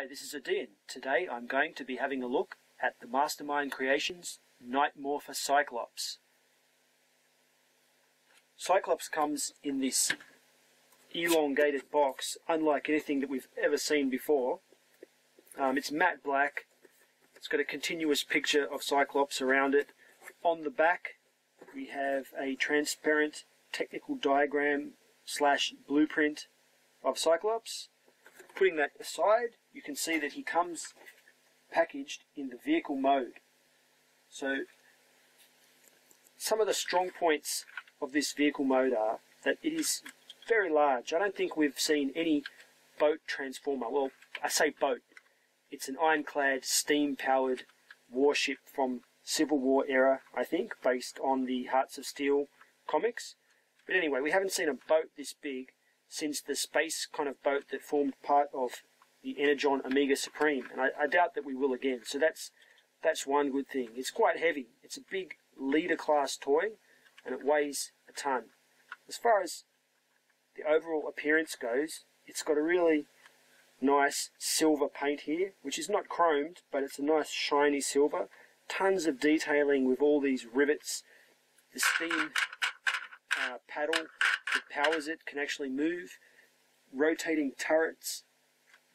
Hi, this is Odeean. Today I'm going to be having a look at the Mastermind Creations Morpher Cyclops. Cyclops comes in this elongated box, unlike anything that we've ever seen before. It's matte black. It's got a continuous picture of Cyclops around it. On the back we have a transparent technical diagram / blueprint of Cyclops. Putting that aside, you can see that he comes packaged in the vehicle mode. So some of the strong points of this vehicle mode are that it is very large. I don't think we've seen any boat transformer. Well, I say boat. It's an ironclad, steam-powered warship from Civil War era, I think, based on the Hearts of Steel comics. But anyway, we haven't seen a boat this big since the space kind of boat that formed part of the Energon Omega Supreme, and I doubt that we will again. So that's one good thing. It's quite heavy. It's a big leader class toy, and it weighs a ton. As far as the overall appearance goes, it's got a really nice silver paint here, which is not chromed, but it's a nice shiny silver. Tons of detailing with all these rivets. The steam paddle that powers it can actually move. Rotating turrets,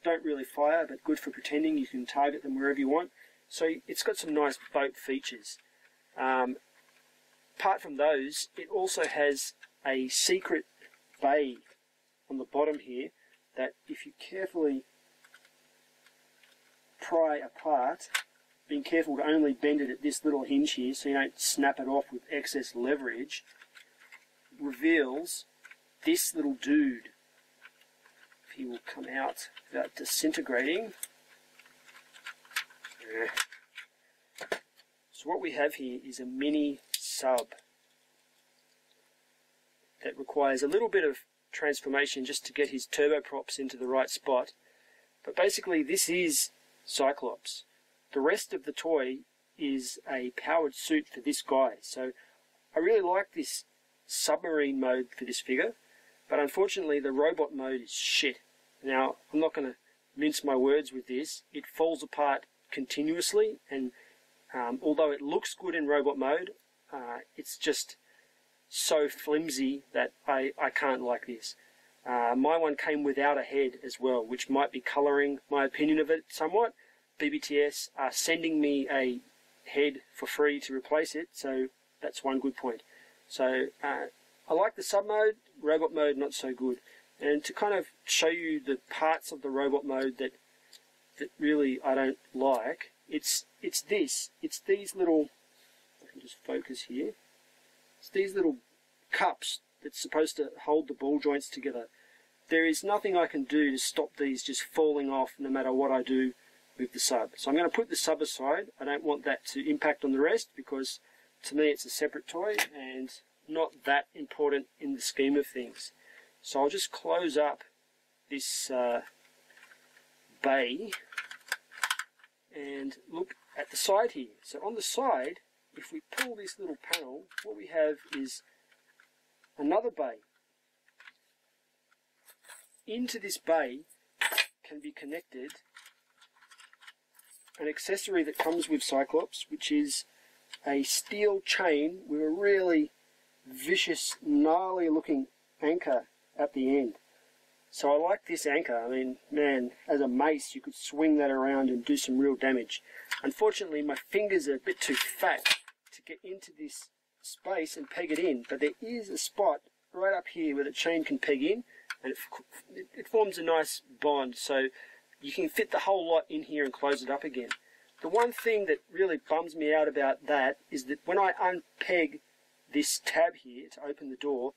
don't really fire, but good for pretending. You can target them wherever you want. So it's got some nice boat features. Apart from those, it also has a secret bay on the bottom here that if you carefully pry apart, being careful to only bend it at this little hinge here so you don't snap it off with excess leverage, reveals this little dude. If he will come out without disintegrating. So what we have here is a mini sub that requires a little bit of transformation just to get his turboprops into the right spot. But basically this is Cyclops. The rest of the toy is a powered suit for this guy. So I really like this submarine mode for this figure, but unfortunately the robot mode is shit. Now, I'm not going to mince my words with this. It falls apart continuously, and although it looks good in robot mode, it's just so flimsy that I can't like this. My one came without a head as well, which might be colouring my opinion of it somewhat. BBTS are sending me a head for free to replace it, so that's one good point. So I like the sub mode, robot mode not so good. And to kind of show you the parts of the robot mode that really I don't like, it's these little, I can just focus here, it's these little cups that's supposed to hold the ball joints together. There is nothing I can do to stop these just falling off no matter what I do with the sub. So I'm going to put the sub aside. I don't want that to impact on the rest because to me it's a separate toy and not that important in the scheme of things. So I'll just close up this bay and look at the side here. So on the side, if we pull this little panel, what we have is another bay. Into this bay can be connected an accessory that comes with Cyclops, which is a steel chain with a really vicious, gnarly looking anchor at the end. So I like this anchor. I mean, man, as a mace you could swing that around and do some real damage. Unfortunately my fingers are a bit too fat to get into this space and peg it in, but there is a spot right up here where the chain can peg in, and it forms a nice bond, so you can fit the whole lot in here and close it up again. The one thing that really bums me out about that is that when I unpeg this tab here to open the door,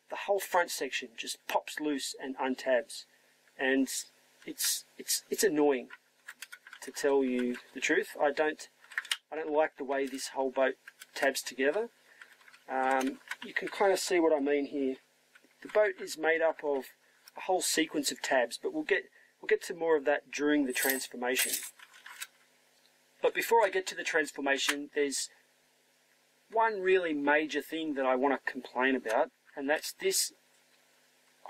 the whole front section just pops loose and untabs, and it's annoying, to tell you the truth. I don't like the way this whole boat tabs together. You can kind of see what I mean here. The boat is made up of a whole sequence of tabs, but we'll get to more of that during the transformation. But before I get to the transformation, there's one really major thing that I want to complain about, and that's this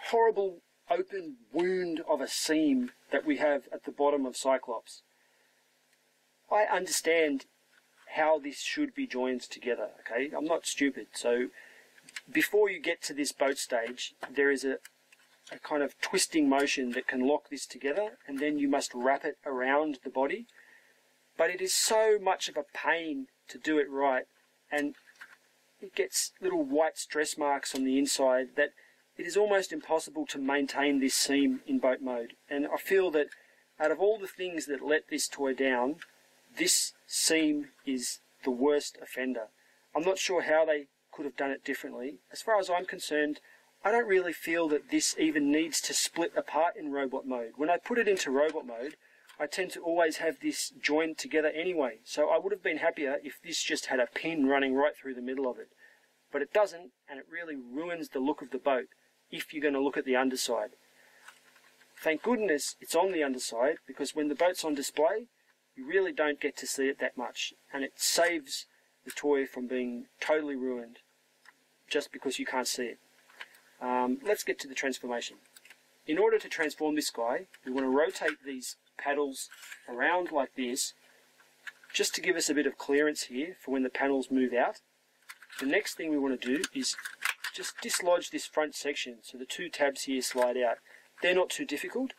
horrible open wound of a seam that we have at the bottom of Cyclops. I understand how this should be joined together, okay? I'm not stupid. So before you get to this boat stage, there is a kind of twisting motion that can lock this together, and then you must wrap it around the body. But it is so much of a pain to do it right, and it gets little white stress marks on the inside that it is almost impossible to maintain this seam in boat mode. And I feel that out of all the things that let this toy down, this seam is the worst offender. I'm not sure how they could have done it differently. As far as I'm concerned, I don't really feel that this even needs to split apart in robot mode. When I put it into robot mode, I tend to always have this joined together anyway, so I would have been happier if this just had a pin running right through the middle of it. But it doesn't, and it really ruins the look of the boat if you're going to look at the underside. Thank goodness it's on the underside, because when the boat's on display, you really don't get to see it that much, and it saves the toy from being totally ruined just because you can't see it. Let's get to the transformation. In order to transform this guy, we want to rotate these paddles around like this, just to give us a bit of clearance here for when the panels move out. The next thing we want to do is just dislodge this front section so the two tabs here slide out. They're not too difficult,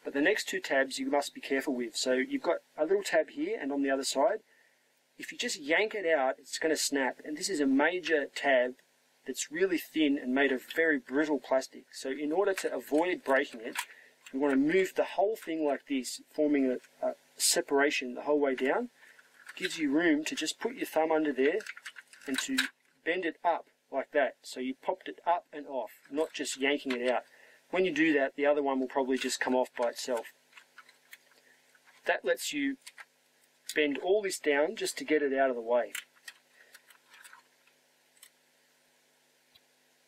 but the next two tabs you must be careful with. So you've got a little tab here and on the other side. If you just yank it out, it's going to snap, and this is a major tab that's really thin and made of very brittle plastic. So in order to avoid breaking it, we want to move the whole thing like this, forming a separation the whole way down. Gives you room to just put your thumb under there and to bend it up like that. So you popped it up and off, not just yanking it out. When you do that, the other one will probably just come off by itself. That lets you bend all this down just to get it out of the way.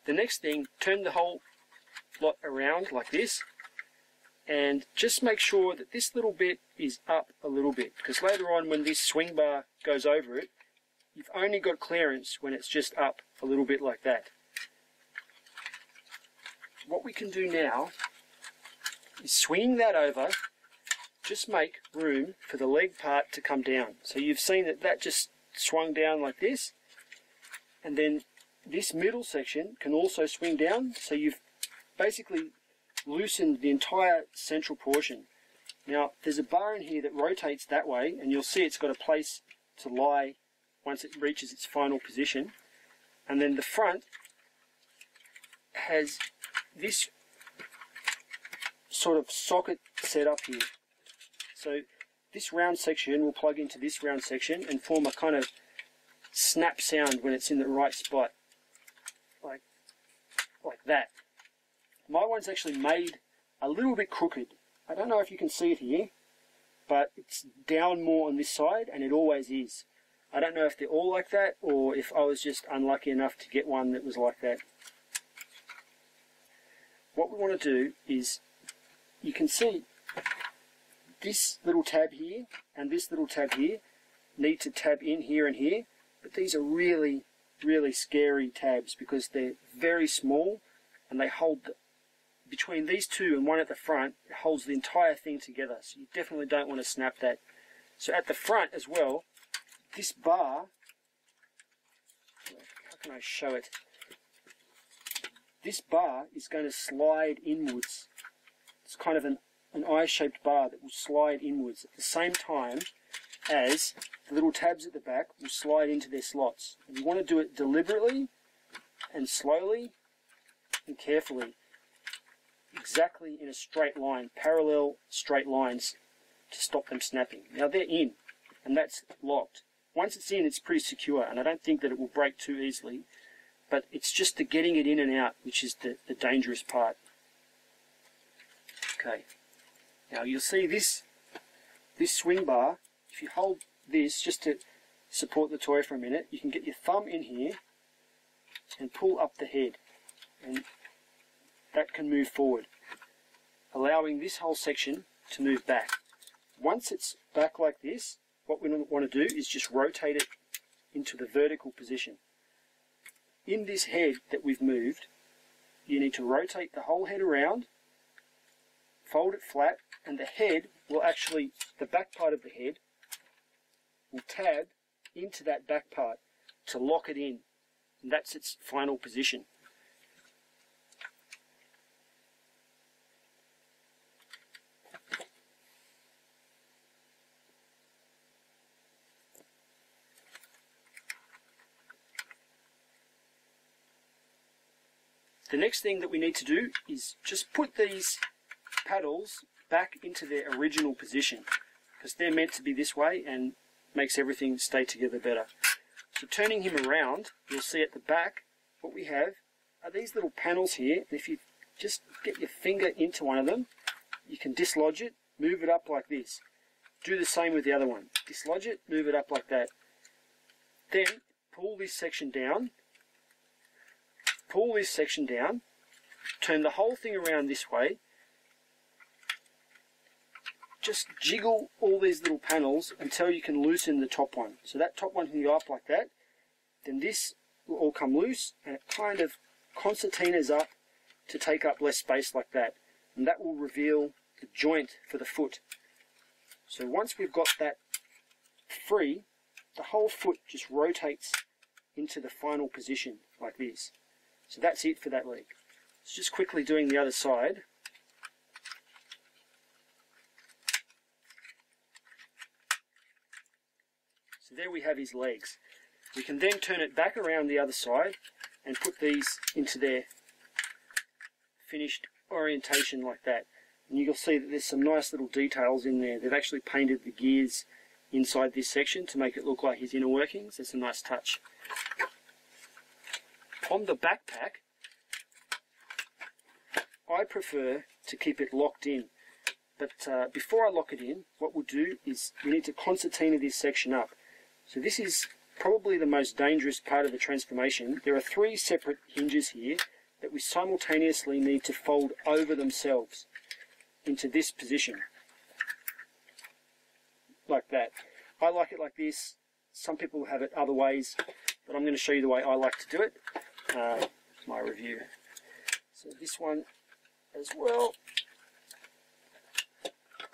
The next thing, turn the whole lot around like this, and just make sure that this little bit is up a little bit, because later on when this swing bar goes over it, you've only got clearance when it's just up a little bit like that. What we can do now is swinging that over, just make room for the leg part to come down. So you've seen that that just swung down like this, and then this middle section can also swing down, so you've basically loosened the entire central portion. Now there's a bar in here that rotates that way, and you'll see it's got a place to lie once it reaches its final position. And then the front has this sort of socket set up here. So this round section will plug into this round section and form a kind of snap sound when it's in the right spot, like that. My one's actually made a little bit crooked. I don't know if you can see it here, but it's down more on this side, and it always is. I don't know if they're all like that, or if I was just unlucky enough to get one that was like that. What we want to do is, you can see this little tab here and this little tab here need to tab in here and here, but these are really, really scary tabs because they're very small, and they hold between these two and one at the front, it holds the entire thing together, so you definitely don't want to snap that. So at the front as well, this bar, how can I show it? This bar is going to slide inwards. It's kind of an eye-shaped bar that will slide inwards at the same time as the little tabs at the back will slide into their slots. And you want to do it deliberately and slowly and carefully, exactly in a straight line, parallel straight lines to stop them snapping. Now they're in, and that's locked. Once it's in, it's pretty secure, and I don't think that it will break too easily, but it's just the getting it in and out which is the dangerous part. Okay, now you'll see this swing bar. If you hold this just to support the toy for a minute, you can get your thumb in here and pull up the head, and that can move forward, allowing this whole section to move back. Once it's back like this, what we want to do is just rotate it into the vertical position. In this head that we've moved, you need to rotate the whole head around, fold it flat, and the head will actually, the back part of the head will tab into that back part to lock it in, and that's its final position. The next thing that we need to do is just put these paddles back into their original position, because they're meant to be this way and makes everything stay together better. So turning him around, you'll see at the back what we have are these little panels here, and if you just get your finger into one of them, you can dislodge it, move it up like this. Do the same with the other one. Dislodge it, move it up like that. Then pull this section down, turn the whole thing around this way, just jiggle all these little panels until you can loosen the top one. So that top one can go up like that, then this will all come loose, and it kind of concertinas up to take up less space like that, and that will reveal the joint for the foot. So once we've got that free, the whole foot just rotates into the final position like this. So that's it for that leg. So just quickly doing the other side. So there we have his legs. We can then turn it back around the other side and put these into their finished orientation like that. And you'll see that there's some nice little details in there. They've actually painted the gears inside this section to make it look like his inner workings. That's a nice touch. On the backpack, I prefer to keep it locked in. But before I lock it in, what we'll do is we need to concertina this section up. So this is probably the most dangerous part of the transformation. There are 3 separate hinges here that we simultaneously need to fold over themselves into this position. Like that. I like it like this. Some people have it other ways, but I'm going to show you the way I like to do it. My review. So this one as well.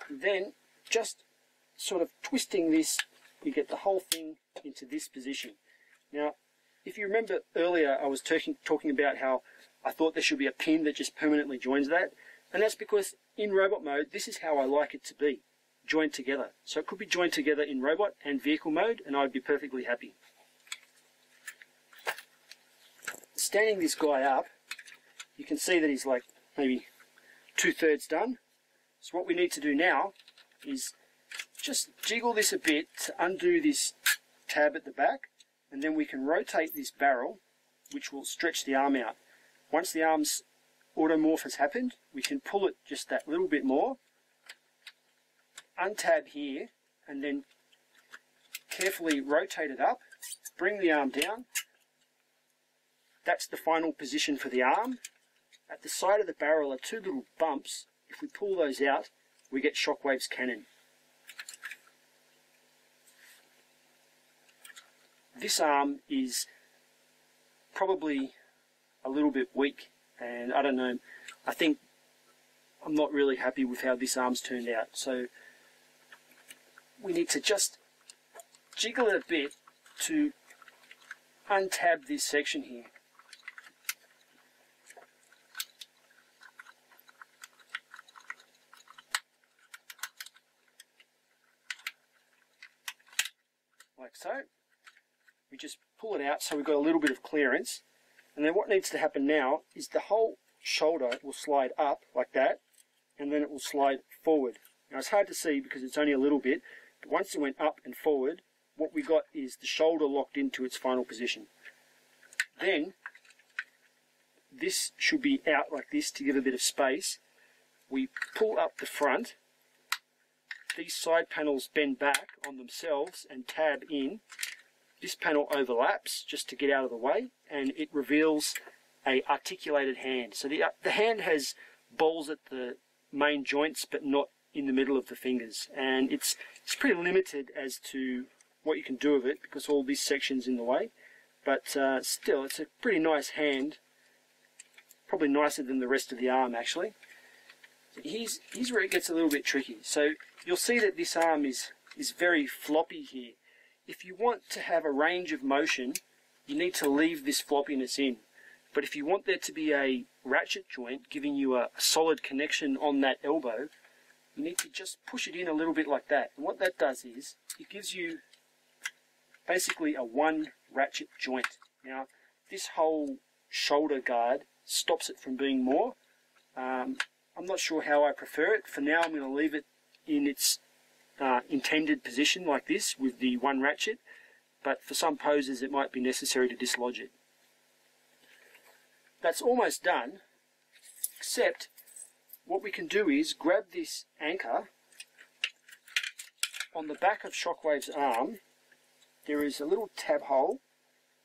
And then just sort of twisting this, you get the whole thing into this position. Now, if you remember earlier, I was talking about how I thought there should be a pin that just permanently joins that, and that's because in robot mode, this is how I like it to be, joined together. So it could be joined together in robot and vehicle mode, and I'd be perfectly happy. Standing this guy up, you can see that he's like maybe 2/3 done. So what we need to do now is just jiggle this a bit to undo this tab at the back, and then we can rotate this barrel, which will stretch the arm out. Once the arm's automorph has happened, we can pull it just that little bit more, untab here, and then carefully rotate it up, bring the arm down. That's the final position for the arm. At the side of the barrel are 2 little bumps. If we pull those out, we get Shockwave's cannon. This arm is probably a little bit weak, and I don't know, I think I'm not really happy with how this arm's turned out. So we need to just jiggle it a bit to untab this section here. Like so. We just pull it out so we've got a little bit of clearance, and then what needs to happen now is the whole shoulder will slide up like that, and then it will slide forward. Now it's hard to see because it's only a little bit, but once it went up and forward, what we got is the shoulder locked into its final position. Then this should be out like this to give a bit of space. We pull up the front. These side panels bend back on themselves and tab in. This panel overlaps just to get out of the way, and it reveals a articulated hand. So the hand has balls at the main joints, but not in the middle of the fingers, and it's pretty limited as to what you can do with it because all this section's in the way. But still, it's a pretty nice hand, probably nicer than the rest of the arm actually. So here's where it gets a little bit tricky. So you'll see that this arm is very floppy here. If you want to have a range of motion, you need to leave this floppiness in. But if you want there to be a ratchet joint giving you a solid connection on that elbow, you need to just push it in a little bit like that. And what that does is, it gives you basically a one ratchet joint. Now, this whole shoulder guard stops it from being more. I'm not sure how I prefer it. For now, I'm going to leave it in its intended position like this with the one ratchet, but for some poses it might be necessary to dislodge it. That's almost done, except what we can do is grab this anchor. On the back of Shockwave's arm there is a little tab hole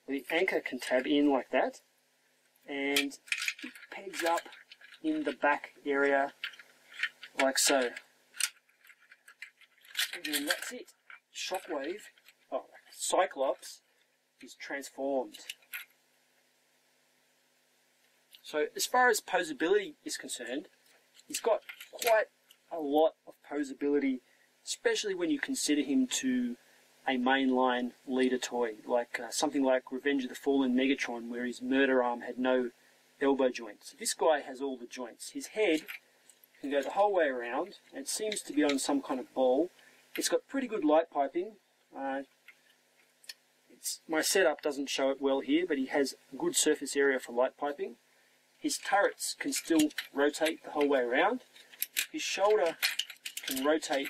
where the anchor can tab in like that, and it pegs up in the back area like so. And then that's it. Shockwave, Cyclops, is transformed. So as far as posability is concerned, he's got quite a lot of posability, especially when you consider him to a mainline leader toy, like something like Revenge of the Fallen Megatron, where his murder arm had no elbow joints. So this guy has all the joints. His head can go the whole way around, and it seems to be on some kind of ball. It's got pretty good light piping. My setup doesn't show it well here, but he has a good surface area for light piping. His turrets can still rotate the whole way around. His shoulder can rotate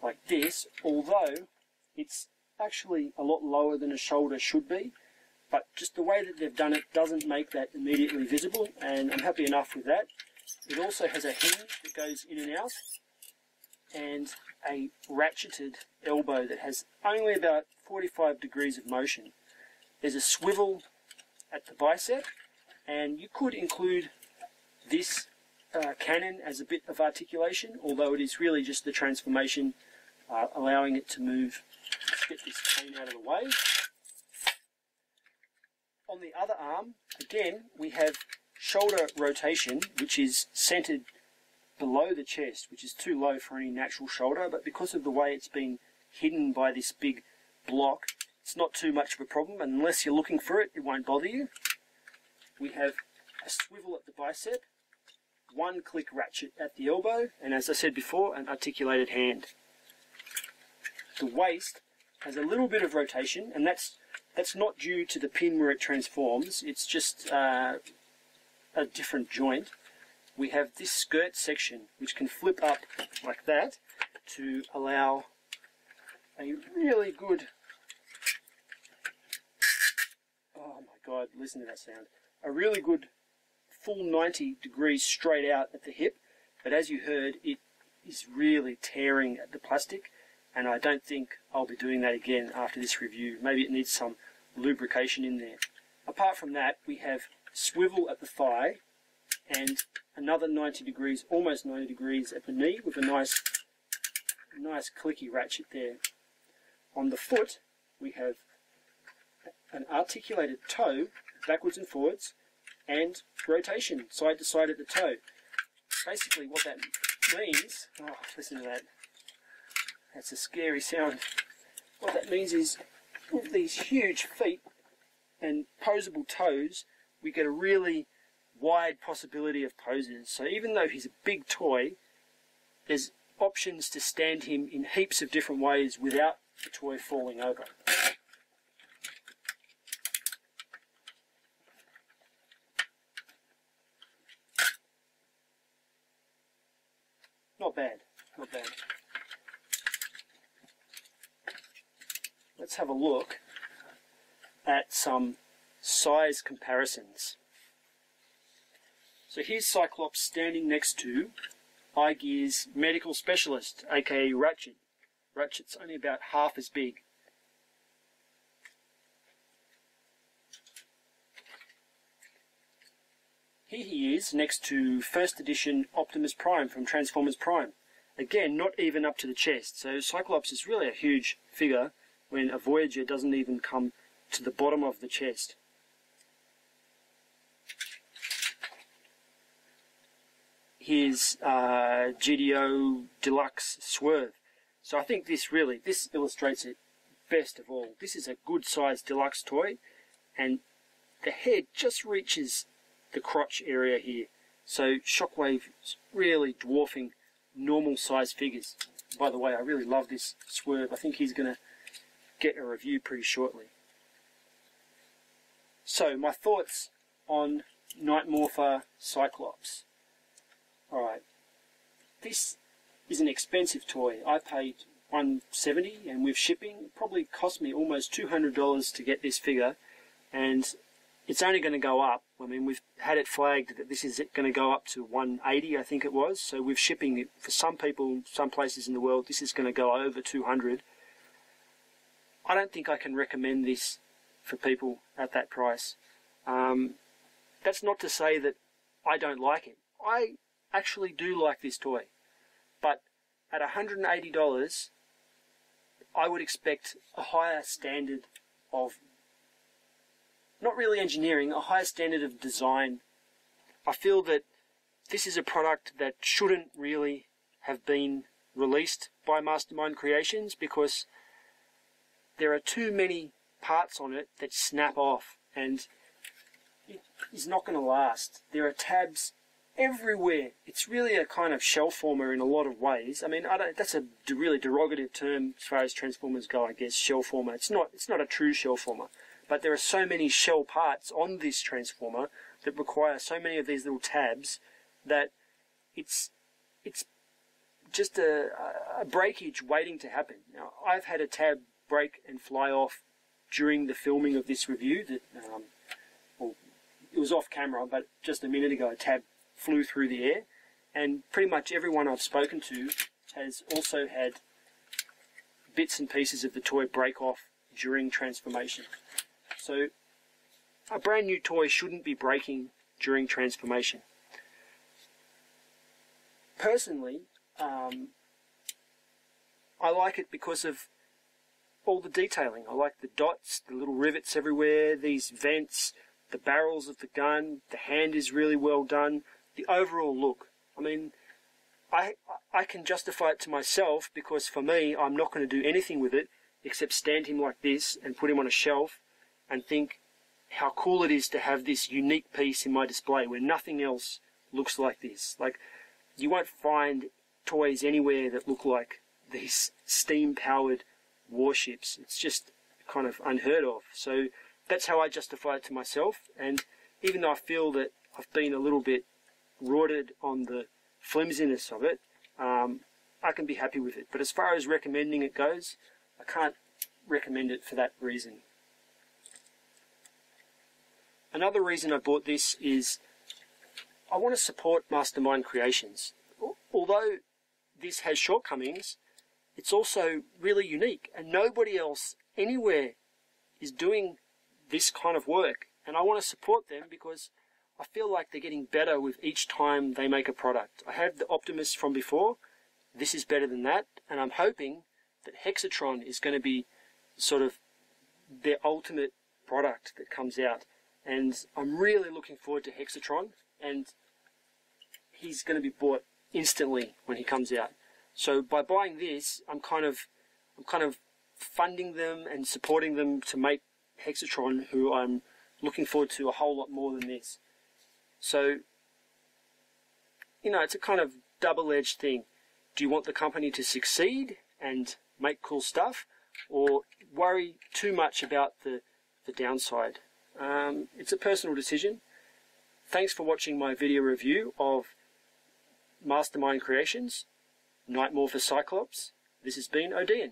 like this, although it's actually a lot lower than a shoulder should be. But just the way that they've done it doesn't make that immediately visible, and I'm happy enough with that. It also has a hinge that goes in and out, and a ratcheted elbow that has only about 45 degrees of motion. There's a swivel at the bicep, and you could include this cannon as a bit of articulation, although it is really just the transformation allowing it to move. Let's get this cane out of the way. On the other arm, again, we have shoulder rotation, which is centered below the chest, which is too low for any natural shoulder, but because of the way it's been hidden by this big block, it's not too much of a problem, and unless you're looking for it, it won't bother you. We have a swivel at the bicep, one click ratchet at the elbow, and as I said before, an articulated hand. The waist has a little bit of rotation, and that's not due to the pin where it transforms, it's just a different joint. We have this skirt section which can flip up like that to allow a really good, oh my god, listen to that sound, a really good full 90 degrees straight out at the hip, but as you heard, it is really tearing at the plastic, and I don't think I'll be doing that again after this review. Maybe it needs some lubrication in there. Apart from that, we have swivel at the thigh and another 90 degrees, almost 90 degrees at the knee with a nice clicky ratchet there. On the foot, we have an articulated toe, backwards and forwards, and rotation side to side at the toe. Basically what that means, oh, listen to that, that's a scary sound. What that means is, with these huge feet and posable toes, we get a really wide possibility of poses. So even though he's a big toy, there's options to stand him in heaps of different ways without the toy falling over. Not bad, not bad. Let's have a look at some size comparisons. So here's Cyclops standing next to iGear's medical specialist, aka Ratchet. Ratchet's only about half as big. Here he is next to first edition Optimus Prime from Transformers Prime. Again, not even up to the chest, so Cyclops is really a huge figure when a Voyager doesn't even come to the bottom of the chest. his GDO Deluxe Swerve. So I think this illustrates it best of all. This is a good sized deluxe toy, and the head just reaches the crotch area here. So Shockwave is really dwarfing normal size figures. By the way, I really love this Swerve. I think he's going to get a review pretty shortly. So my thoughts on Morpher Cyclops. Alright, this is an expensive toy. I paid $170, and with shipping it probably cost me almost $200 to get this figure, and it's only going to go up. I mean, we've had it flagged that this is going to go up to $180, I think it was. So with shipping, for some people, some places in the world, this is going to go over $200. I don't think I can recommend this for people at that price. That's not to say that I don't like it. I actually do like this toy. But at $180, I would expect a higher standard of, not really engineering, a higher standard of design. I feel that this is a product that shouldn't really have been released by Mastermind Creations, because there are too many parts on it that snap off, and it is not going to last. There are tabs everywhere. It's really a kind of shell former in a lot of ways. I mean, that's a really derogative term as far as transformers go, I guess, shell former. It's not a true shell former, but there are so many shell parts on this transformer that require so many of these little tabs that it's just a breakage waiting to happen. Now, I've had a tab break and fly off during the filming of this review. That well, it was off camera, but just a minute ago a tab flew through the air, and pretty much everyone I've spoken to has also had bits and pieces of the toy break off during transformation. So a brand new toy shouldn't be breaking during transformation. Personally, I like it because of all the detailing. I like the dots, the little rivets everywhere, these vents, the barrels of the gun, the hand is really well done, the overall look. I mean, I can justify it to myself, because for me, I'm not going to do anything with it except stand him like this and put him on a shelf and think how cool it is to have this unique piece in my display where nothing else looks like this. Like, you won't find toys anywhere that look like these steam-powered warships. It's just kind of unheard of. So that's how I justify it to myself, and even though I feel that I've been a little bit rorted on the flimsiness of it, I can be happy with it. But as far as recommending it goes, I can't recommend it for that reason. Another reason I bought this is I want to support Mastermind Creations. Although this has shortcomings, it's also really unique, and nobody else anywhere is doing this kind of work, and I want to support them because I feel like they're getting better with each time they make a product. I had the Optimus from before. This is better than that, and I'm hoping that Hexatron is going to be sort of their ultimate product that comes out, and I'm really looking forward to Hexatron, and he's going to be bought instantly when he comes out. So by buying this, I'm kind of funding them and supporting them to make Hexatron, who I'm looking forward to a whole lot more than this. So, you know, it's a kind of double-edged thing. Do you want the company to succeed and make cool stuff, or worry too much about the downside? It's a personal decision. Thanks for watching my video review of Mastermind Creations, Morpher Cyclops. This has been Odeean.